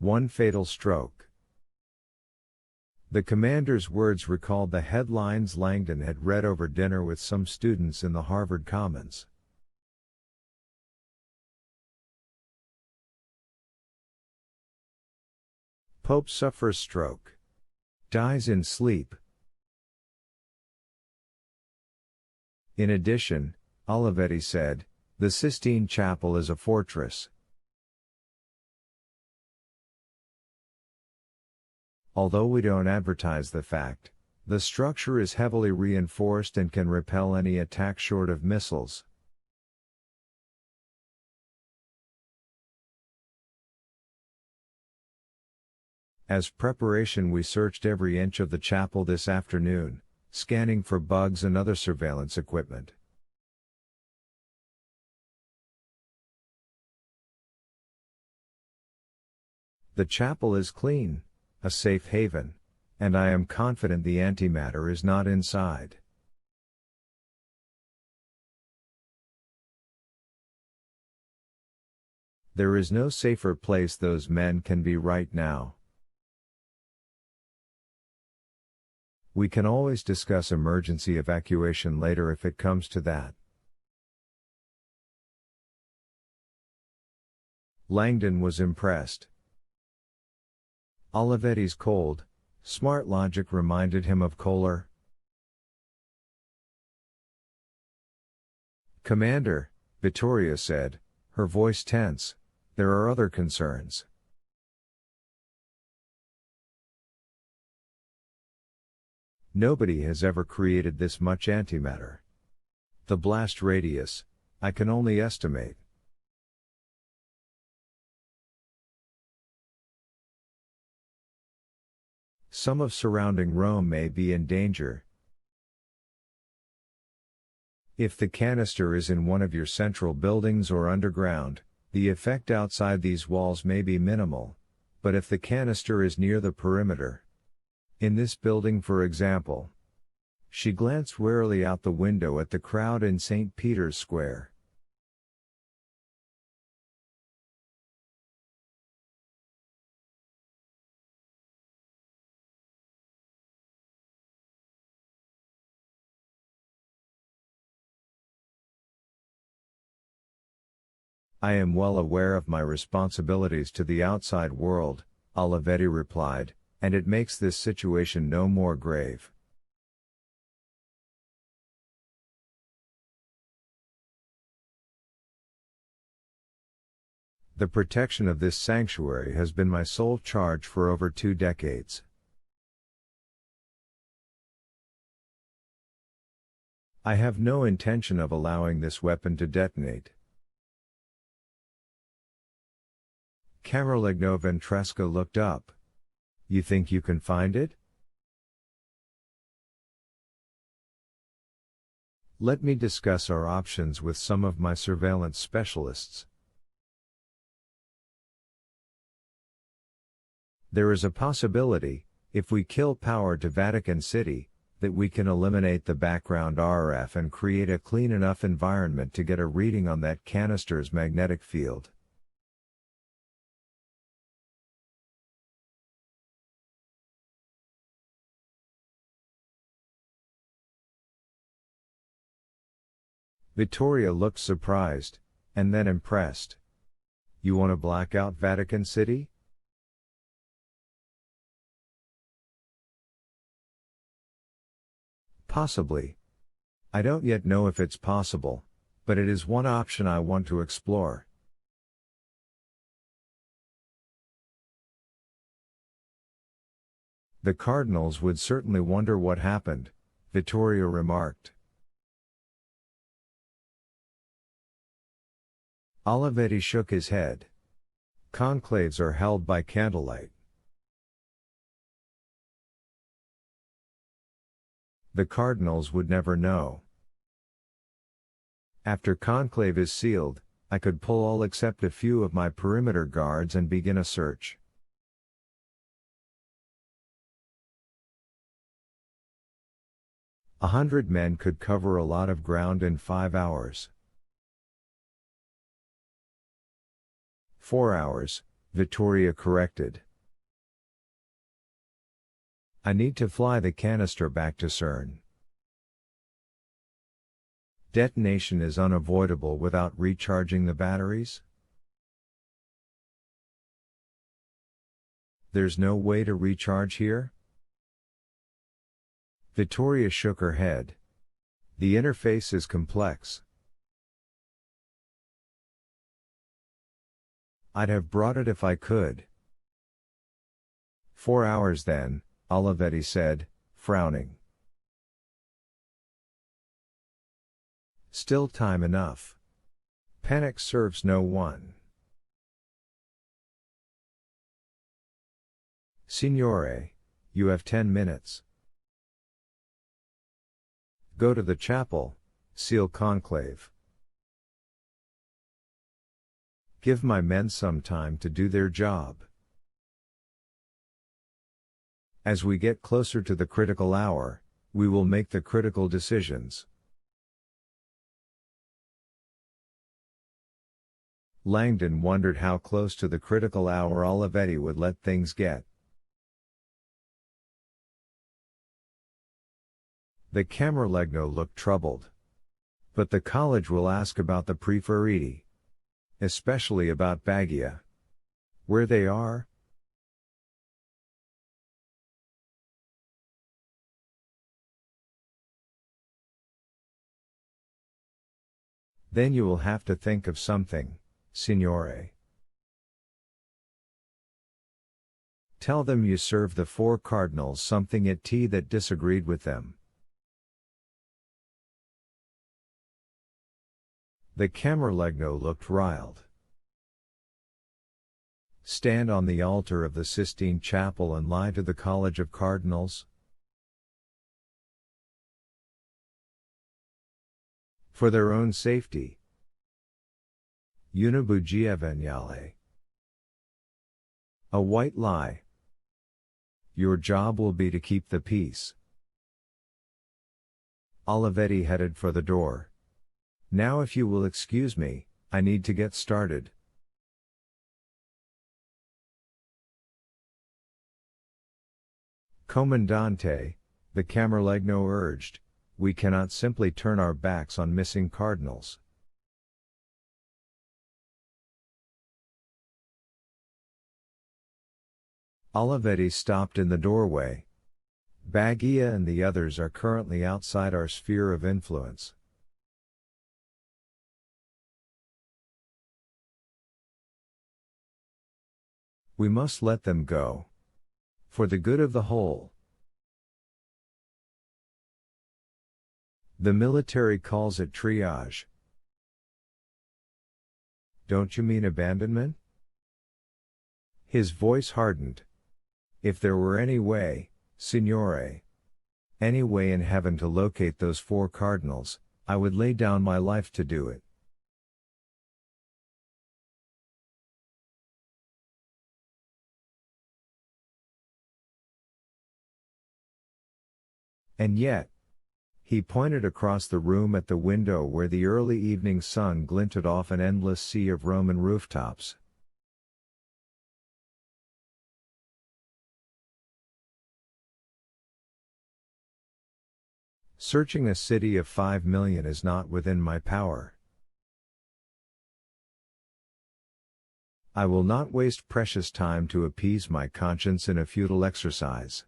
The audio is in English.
One fatal stroke. The commander's words recalled the headlines Langdon had read over dinner with some students in the Harvard Commons. Pope suffers stroke. Dies in sleep. In addition, Olivetti said, the Sistine Chapel is a fortress. Although we don't advertise the fact, the structure is heavily reinforced and can repel any attack short of missiles. As preparation, we searched every inch of the chapel this afternoon, scanning for bugs and other surveillance equipment. The chapel is clean, a safe haven, and I am confident the antimatter is not inside. There is no safer place those men can be right now. We can always discuss emergency evacuation later if it comes to that. Langdon was impressed. Olivetti's cold, smart logic reminded him of Kohler. Commander, Vittoria said, her voice tense, there are other concerns. Nobody has ever created this much antimatter. The blast radius, I can only estimate. Some of surrounding Rome may be in danger. If the canister is in one of your central buildings or underground, the effect outside these walls may be minimal, but if the canister is near the perimeter, in this building for example. She glanced warily out the window at the crowd in St. Peter's Square. I am well aware of my responsibilities to the outside world, Olivetti replied, and it makes this situation no more grave. The protection of this sanctuary has been my sole charge for over 2 decades. I have no intention of allowing this weapon to detonate. Caroligno Ventresca looked up. You think you can find it? Let me discuss our options with some of my surveillance specialists. There is a possibility, if we kill power to Vatican City, that we can eliminate the background RF and create a clean enough environment to get a reading on that canister's magnetic field. Vittoria looked surprised, and then impressed. You want to black out Vatican City? Possibly. I don't yet know if it's possible, but it is one option I want to explore. The cardinals would certainly wonder what happened, Vittoria remarked. Olivetti shook his head. Conclaves are held by candlelight. The cardinals would never know. After conclave is sealed, I could pull all except a few of my perimeter guards and begin a search. A 100 men could cover a lot of ground in 5 hours. 4 hours, Vittoria corrected. I need to fly the canister back to CERN. Detonation is unavoidable without recharging the batteries? There's no way to recharge here? Vittoria shook her head. The interface is complex. I'd have brought it if I could. 4 hours then, Olivetti said, frowning. Still time enough. Panic serves no one. Signore, you have 10 minutes. Go to the chapel, seal conclave. Give my men some time to do their job. As we get closer to the critical hour, we will make the critical decisions. Langdon wondered how close to the critical hour Olivetti would let things get. The Camerlegno looked troubled. But the college will ask about the Preferiti. Especially about Bagia. Where they are? Then you will have to think of something, Signore. Tell them you served the 4 cardinals something at tea that disagreed with them. The Camerlegno looked riled. Stand on the altar of the Sistine Chapel and lie to the College of Cardinals? For their own safety. Una bugia veniale. A white lie. Your job will be to keep the peace. Olivetti headed for the door. Now if you will excuse me, I need to get started. Comandante, the Camerlegno urged, we cannot simply turn our backs on missing cardinals. Olivetti stopped in the doorway. Bagia and the others are currently outside our sphere of influence. We must let them go. For the good of the whole. The military calls it triage. Don't you mean abandonment? His voice hardened. If there were any way, Signore, any way in heaven to locate those 4 cardinals, I would lay down my life to do it. And yet, he pointed across the room at the window where the early evening sun glinted off an endless sea of Roman rooftops. Searching a city of 5 million is not within my power. I will not waste precious time to appease my conscience in a futile exercise.